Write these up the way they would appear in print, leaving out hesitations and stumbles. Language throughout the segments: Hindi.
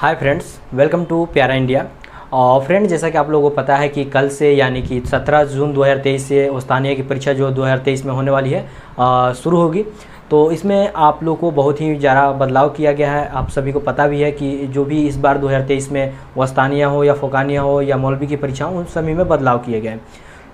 हाय फ्रेंड्स, वेलकम टू प्यारा इंडिया। और फ्रेंड, जैसा कि आप लोगों को पता है कि कल से यानी कि 17 जून 2023 से स्थानीय की परीक्षा जो 2023 में होने वाली है शुरू होगी। तो इसमें आप लोग को बहुत ही ज़्यादा बदलाव किया गया है। आप सभी को पता भी है कि जो भी इस बार 2023 में वो स्थानीय हो या फोकानिया हो या मौलवी की परीक्षा हो, उन सभी में बदलाव किए गए हैं।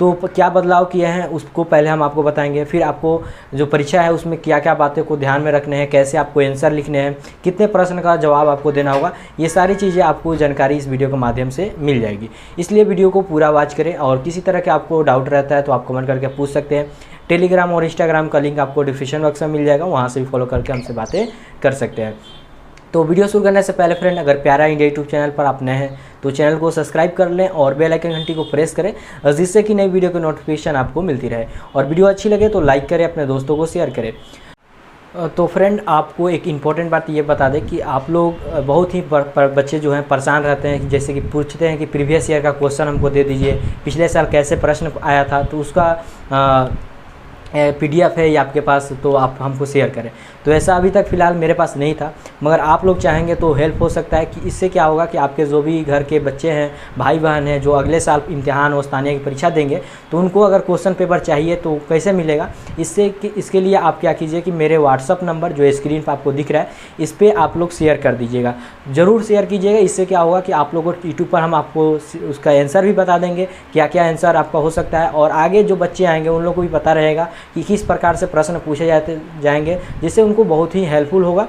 तो क्या बदलाव किए हैं उसको पहले हम आपको बताएंगे। फिर आपको जो परीक्षा है उसमें क्या क्या बातें को ध्यान में रखने हैं, कैसे आपको आंसर लिखने हैं, कितने प्रश्न का जवाब आपको देना होगा, ये सारी चीज़ें आपको जानकारी इस वीडियो के माध्यम से मिल जाएगी। इसलिए वीडियो को पूरा वॉच करें। और किसी तरह के आपको डाउट रहता है तो आप कमेंट करके पूछ सकते हैं। टेलीग्राम और इंस्टाग्राम का लिंक आपको डिस्क्रिप्शन बॉक्स में मिल जाएगा, वहाँ से भी फॉलो करके हमसे बातें कर सकते हैं। तो वीडियो शुरू करने से पहले फ्रेंड, अगर प्यारा इंडिया यूट्यूब चैनल पर आप नए हैं तो चैनल को सब्सक्राइब कर लें और बेल आइकन घंटी को प्रेस करें, जिससे कि नई वीडियो की नोटिफिकेशन आपको मिलती रहे। और वीडियो अच्छी लगे तो लाइक करें, अपने दोस्तों को शेयर करें। तो फ्रेंड, आपको एक इम्पॉर्टेंट बात ये बता दें कि आप लोग बहुत ही बच्चे जो हैं परेशान रहते हैं, जैसे कि पूछते हैं कि प्रीवियस ईयर का क्वेश्चन हमको दे दीजिए, पिछले साल कैसे प्रश्न आया था, तो उसका PDF है या आपके पास, तो आप हमको शेयर करें। तो ऐसा अभी तक फ़िलहाल मेरे पास नहीं था, मगर आप लोग चाहेंगे तो हेल्प हो सकता है कि इससे क्या होगा कि आपके जो भी घर के बच्चे हैं, भाई बहन हैं, जो अगले साल इम्तिहान और स्थानीय की परीक्षा देंगे, तो उनको अगर क्वेश्चन पेपर चाहिए तो कैसे मिलेगा। इसके लिए आप क्या कीजिए कि मेरे व्हाट्सअप नंबर जो स्क्रीन पर आपको दिख रहा है, इस पर आप लोग शेयर कर दीजिएगा, ज़रूर शेयर कीजिएगा। इससे क्या होगा कि आप लोगों को यूट्यूब पर हम आपको उसका आंसर भी बता देंगे, क्या क्या आंसर आपका हो सकता है। और आगे जो बच्चे आएंगे उन लोगों को भी पता रहेगा कि किस प्रकार से प्रश्न पूछे जाएंगे, जिससे उनको बहुत ही हेल्पफुल होगा।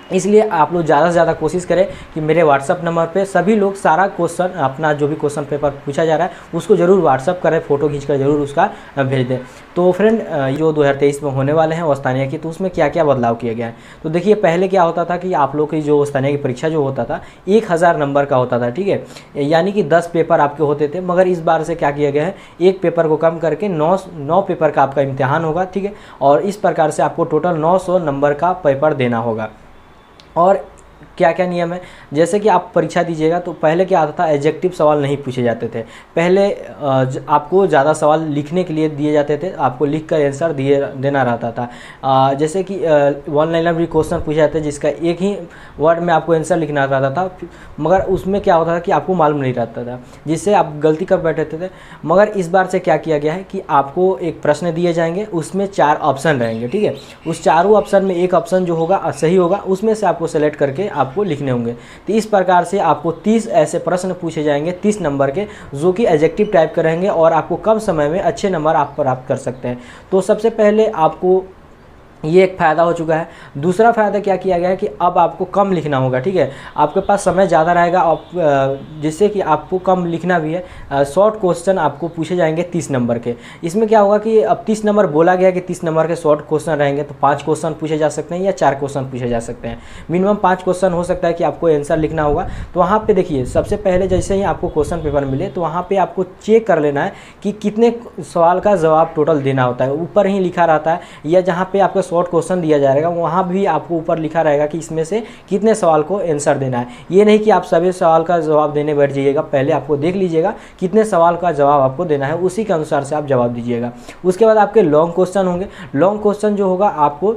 इसलिए आप लोग ज़्यादा से ज़्यादा कोशिश करें कि मेरे व्हाट्सअप नंबर पे सभी लोग सारा क्वेश्चन, अपना जो भी क्वेश्चन पेपर पूछा जा रहा है उसको ज़रूर व्हाट्सअप करें, फ़ोटो खींचकर ज़रूर उसका भेज दें। तो फ्रेंड, जो 2023 में होने वाले हैं स्थानीय की, तो उसमें क्या क्या बदलाव किया गया है। तो देखिए, पहले क्या होता था कि आप लोग की जो स्थानीय की परीक्षा जो होता था 1000 नंबर का होता था, ठीक है, यानी कि 10 पेपर आपके होते थे। मगर इस बार से क्या किया गया है, एक पेपर को कम करके 9 पेपर का आपका इम्तिहान होगा, ठीक है। और इस प्रकार से आपको टोटल 900 नंबर का पेपर देना होगा। और क्या क्या नियम है, जैसे कि आप परीक्षा दीजिएगा तो पहले क्या आता था, एडजेक्टिव सवाल नहीं पूछे जाते थे। पहले आपको ज़्यादा सवाल लिखने के लिए दिए जाते थे, आपको लिख कर आंसर देना रहता था। जैसे कि 1 लाइनर भी क्वेश्चन पूछे जाते जिसका एक ही वर्ड में आपको आंसर लिखना रहता था, मगर उसमें क्या होता था कि आपको मालूम नहीं रहता था, जिससे आप गलती कर बैठे थे। मगर इस बार से क्या किया गया है कि आपको एक प्रश्न दिए जाएंगे, उसमें 4 ऑप्शन रहेंगे, ठीक है। उस चारों ऑप्शन में एक ऑप्शन जो होगा सही होगा, उसमें से आपको सेलेक्ट करके आपको लिखने होंगे। तो इस प्रकार से आपको 30 ऐसे प्रश्न पूछे जाएंगे, 30 नंबर के, जो कि एडजेक्टिव टाइप के रहेंगे और आपको कम समय में अच्छे नंबर आप प्राप्त कर सकते हैं। तो सबसे पहले आपको ये एक फ़ायदा हो चुका है। दूसरा फ़ायदा क्या किया गया है कि अब आपको कम लिखना होगा, ठीक है, आपके पास समय ज़्यादा रहेगा, जिससे कि आपको कम लिखना भी है। शॉर्ट क्वेश्चन आपको पूछे जाएंगे 30 नंबर के। इसमें क्या होगा कि अब 30 नंबर बोला गया कि 30 नंबर के शॉर्ट क्वेश्चन रहेंगे, तो 5 क्वेश्चन पूछे जा सकते हैं या 4 क्वेश्चन पूछे जा सकते हैं। मिनिमम 5 क्वेश्चन हो सकता है कि आपको आंसर लिखना होगा। तो वहाँ पर देखिए, सबसे पहले जैसे ही आपको क्वेश्चन पेपर मिले तो वहाँ पर आपको चेक कर लेना है कि कितने सवाल का जवाब टोटल देना होता है। ऊपर ही लिखा रहता है, या जहाँ पर आपका शॉर्ट क्वेश्चन दिया जाएगा वहाँ भी आपको ऊपर लिखा रहेगा कि इसमें से कितने सवाल को आंसर देना है। ये नहीं कि आप सभी सवाल का जवाब देने बैठ जाइएगा, पहले आपको देख लीजिएगा कितने सवाल का जवाब आपको देना है, उसी के अनुसार से आप जवाब दीजिएगा। उसके बाद आपके लॉन्ग क्वेश्चन होंगे। लॉन्ग क्वेश्चन जो होगा आपको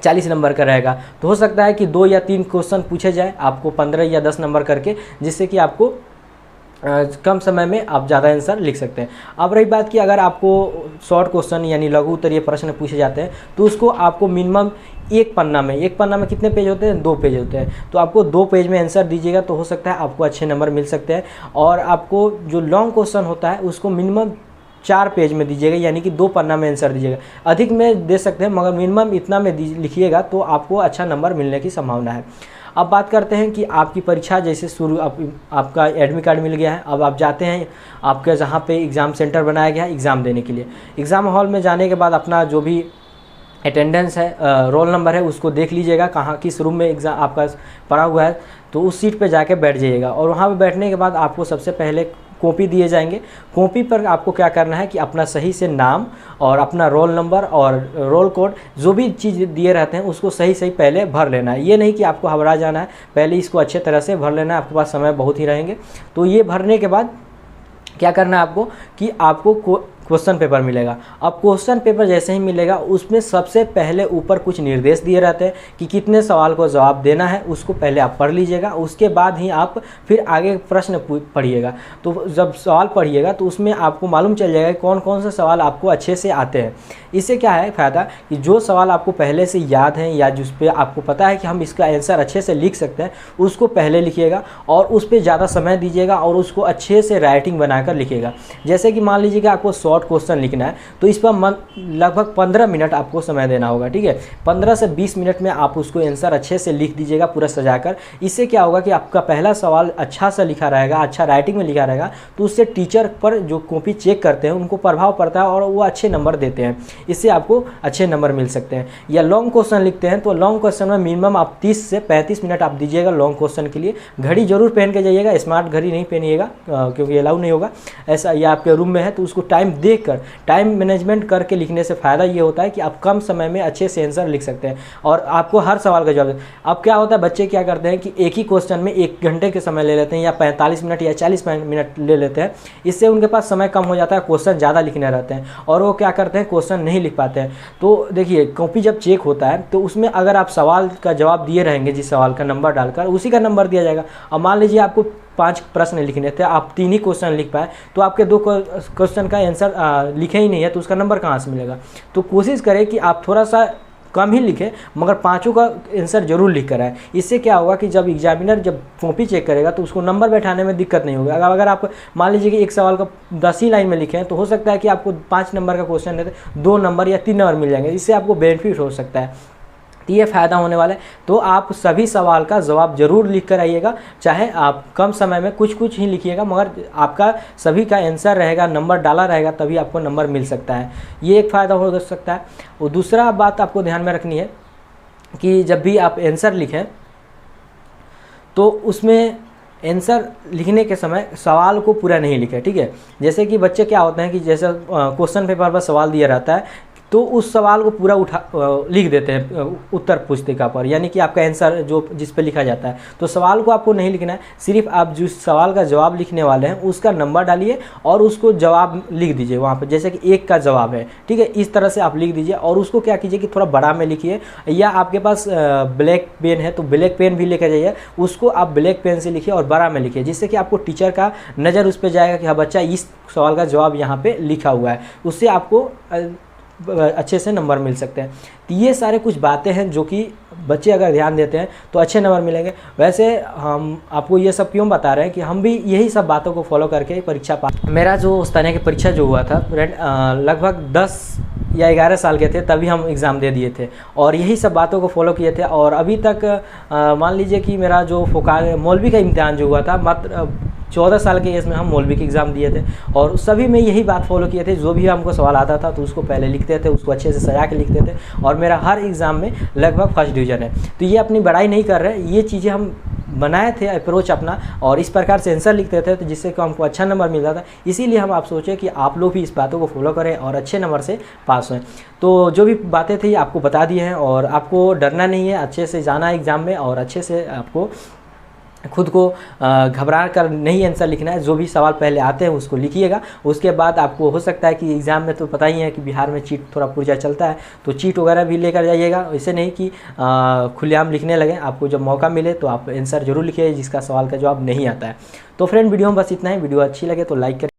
40 नंबर का रहेगा। तो हो सकता है कि 2 या 3 क्वेश्चन पूछे जाए आपको 15 या 10 नंबर करके, जिससे कि आपको कम समय में आप ज़्यादा आंसर लिख सकते हैं। अब रही बात कि अगर आपको शॉर्ट क्वेश्चन यानी लघु उत्तरीय प्रश्न पूछे जाते हैं, तो उसको आपको मिनिमम एक पन्ना में कितने पेज होते हैं, 2 पेज होते हैं, तो आपको 2 पेज में आंसर दीजिएगा, तो हो सकता है आपको अच्छे नंबर मिल सकते हैं। और आपको जो लॉन्ग क्वेश्चन होता है उसको मिनिमम 4 पेज में दीजिएगा, यानी कि 2 पन्ना में आंसर दीजिएगा। अधिक में दे सकते हैं, मगर मिनिमम इतना में लिखिएगा तो आपको अच्छा नंबर मिलने की संभावना है। अब बात करते हैं कि आपकी परीक्षा जैसे शुरू, आपका एडमिट कार्ड मिल गया है, अब आप जाते हैं आपके जहाँ पे एग्ज़ाम सेंटर बनाया गया है एग्ज़ाम देने के लिए। एग्ज़ाम हॉल में जाने के बाद अपना जो भी अटेंडेंस है, रोल नंबर है, उसको देख लीजिएगा कहाँ किस रूम में एग्ज़ाम आपका पड़ा हुआ है, तो उस सीट पे जाके बैठ जाइएगा। और वहाँ पे बैठने के बाद आपको सबसे पहले कॉपी दिए जाएंगे। कॉपी पर आपको क्या करना है कि अपना सही से नाम और अपना रोल नंबर और रोल कोड, जो भी चीज़ दिए रहते हैं उसको सही सही पहले भर लेना है। ये नहीं कि आपको घबरा जाना है, पहले इसको अच्छे तरह से भर लेना है, आपके पास समय बहुत ही रहेंगे। तो ये भरने के बाद क्या करना है आपको कि आपको क्वेश्चन पेपर मिलेगा। अब क्वेश्चन पेपर जैसे ही मिलेगा उसमें सबसे पहले ऊपर कुछ निर्देश दिए रहते हैं कि कितने सवाल को जवाब देना है, उसको पहले आप पढ़ लीजिएगा, उसके बाद ही आप फिर आगे प्रश्न पढ़िएगा। तो जब सवाल पढ़िएगा तो उसमें आपको मालूम चल जाएगा कौन कौन से सवाल आपको अच्छे से आते हैं। इससे क्या है फ़ायदा कि जो सवाल आपको पहले से याद हैं या जिस पे आपको पता है कि हम इसका आंसर अच्छे से लिख सकते हैं, उसको पहले लिखिएगा और उस पर ज़्यादा समय दीजिएगा और उसको अच्छे से राइटिंग बनाकर लिखिएगा। जैसे कि मान लीजिए कि आपको शॉर्ट क्वेश्चन लिखना है तो इस पर लगभग 15 मिनट आपको समय देना होगा, ठीक है। 15 से 20 मिनट में आप उसको आंसर अच्छे से लिख दीजिएगा पूरा सजाकर। इससे क्या होगा कि आपका पहला सवाल अच्छा सा लिखा रहेगा, अच्छा राइटिंग में लिखा रहेगा, तो उससे टीचर पर जो कॉपी चेक करते हैं उनको प्रभाव पड़ता है और वो अच्छे नंबर देते हैं। इससे आपको अच्छे नंबर मिल सकते हैं। या लॉन्ग क्वेश्चन लिखते हैं तो लॉन्ग क्वेश्चन में मिनिमम आप 30 से 35 मिनट आप दीजिएगा लॉन्ग क्वेश्चन के लिए। घड़ी जरूर पहन के जाइएगा, स्मार्ट घड़ी नहीं पहनिएगा क्योंकि अलाउ नहीं होगा ऐसा, या आपके रूम में है तो उसको टाइम देखकर, टाइम मैनेजमेंट करके लिखने से फ़ायदा ये होता है कि आप कम समय में अच्छे से आंसर लिख सकते हैं और आपको हर सवाल का जवाब। अब क्या होता है, बच्चे क्या करते हैं कि एक ही क्वेश्चन में 1 घंटे के समय ले लेते हैं या 45 मिनट या 40 मिनट ले लेते हैं। इससे उनके पास समय कम हो जाता है, क्वेश्चन ज़्यादा लिखने रहते हैं और वो क्या करते हैं, क्वेश्चन नहीं लिख पाते हैं। तो देखिए कॉपी जब चेक होता है तो उसमें अगर आप सवाल का जवाब दिए रहेंगे, जिस सवाल का नंबर डालकर उसी का नंबर दिया जाएगा। अब मान लीजिए आपको 5 प्रश्न लिखने थे, आप 3 ही क्वेश्चन लिख पाए तो आपके 2 क्वेश्चन का आंसर लिखे ही नहीं है तो उसका नंबर कहाँ से मिलेगा। तो कोशिश करें कि आप थोड़ा सा कम ही लिखें मगर 5 का आंसर जरूर लिख कर आए। इससे क्या होगा कि जब एग्जामिनर जब कॉपी चेक करेगा तो उसको नंबर बैठाने में दिक्कत नहीं होगी। अगर आप मान लीजिए कि एक सवाल का 10 ही लाइन में लिखे हैं तो हो सकता है कि आपको 5 नंबर का क्वेश्चन है तो 2 नंबर या 3 नंबर मिल जाएंगे। इससे आपको बेनिफिट हो सकता है, तो ये फ़ायदा होने वाला है। तो आप सभी सवाल का जवाब जरूर लिख कर आइएगा, चाहे आप कम समय में कुछ कुछ ही लिखिएगा मगर आपका सभी का आंसर रहेगा, नंबर डाला रहेगा, तभी आपको नंबर मिल सकता है। ये एक फ़ायदा हो सकता है। और दूसरा बात आपको ध्यान में रखनी है कि जब भी आप आंसर लिखें तो उसमें आंसर लिखने के समय सवाल को पूरा नहीं लिखें, ठीक है। जैसे कि बच्चे क्या होते हैं कि जैसे क्वेश्चन पेपर पर सवाल दिया रहता है तो उस सवाल को पूरा लिख देते हैं उत्तर पुस्तिका पर, यानी कि आपका आंसर जो जिस पे लिखा जाता है। तो सवाल को आपको नहीं लिखना है, सिर्फ आप जिस सवाल का जवाब लिखने वाले हैं उसका नंबर डालिए और उसको जवाब लिख दीजिए वहाँ पर, जैसे कि 1 का जवाब है, ठीक है। इस तरह से आप लिख दीजिए और उसको क्या कीजिए कि थोड़ा बड़ा में लिखिए, या आपके पास ब्लैक पेन है तो ब्लैक पेन भी लेकर जाइए, उसको आप ब्लैक पेन से लिखिए और बड़ा में लिखिए, जिससे कि आपको टीचर का नज़र उस पर जाएगा कि हाँ बच्चा इस सवाल का जवाब यहाँ पर लिखा हुआ है। उससे आपको अच्छे से नंबर मिल सकते हैं। तो ये सारे कुछ बातें हैं जो कि बच्चे अगर ध्यान देते हैं तो अच्छे नंबर मिलेंगे। वैसे हम आपको ये सब क्यों बता रहे हैं कि हम भी यही सब बातों को फॉलो करके परीक्षा पास। मेरा जो उस तरह की परीक्षा जो हुआ था लगभग 10 या 11 साल के थे तभी हम एग्ज़ाम दे दिए थे और यही सब बातों को फॉलो किए थे। और अभी तक मान लीजिए कि मेरा जो मौलवी का इम्तिहान जो हुआ था मात्र 14 साल के एज में हम मौलवी की एग्ज़ाम दिए थे और सभी में यही बात फॉलो किए थे। जो भी हमको सवाल आता था तो उसको पहले लिखते थे, उसको अच्छे से सजा के लिखते थे और मेरा हर एग्ज़ाम में लगभग फर्स्ट डिवीज़न है। तो ये अपनी बड़ाई नहीं कर रहे, ये चीज़ें हम बनाए थे अप्रोच अपना और इस प्रकार से आंसर लिखते थे तो जिससे कि हमको अच्छा नंबर मिलता था। इसीलिए हम आप सोचे कि आप लोग भी इस बातों को फॉलो करें और अच्छे नंबर से पास हों। तो जो भी बातें थी आपको बता दी हैं और आपको डरना नहीं है, अच्छे से जाना है एग्ज़ाम में और अच्छे से आपको खुद को घबरा कर नहीं आंसर लिखना है। जो भी सवाल पहले आते हैं उसको लिखिएगा, उसके बाद आपको हो सकता है कि एग्ज़ाम में तो पता ही है कि बिहार में चीट थोड़ा पुर्जा चलता है, तो चीट वगैरह भी लेकर जाइएगा। ऐसे नहीं कि खुलेआम लिखने लगे, आपको जब मौका मिले तो आप आंसर जरूर लिखिए जिसका सवाल का जवाब नहीं आता है। तो फ्रेंड वीडियो में बस इतना ही। वीडियो अच्छी लगे तो लाइक करें।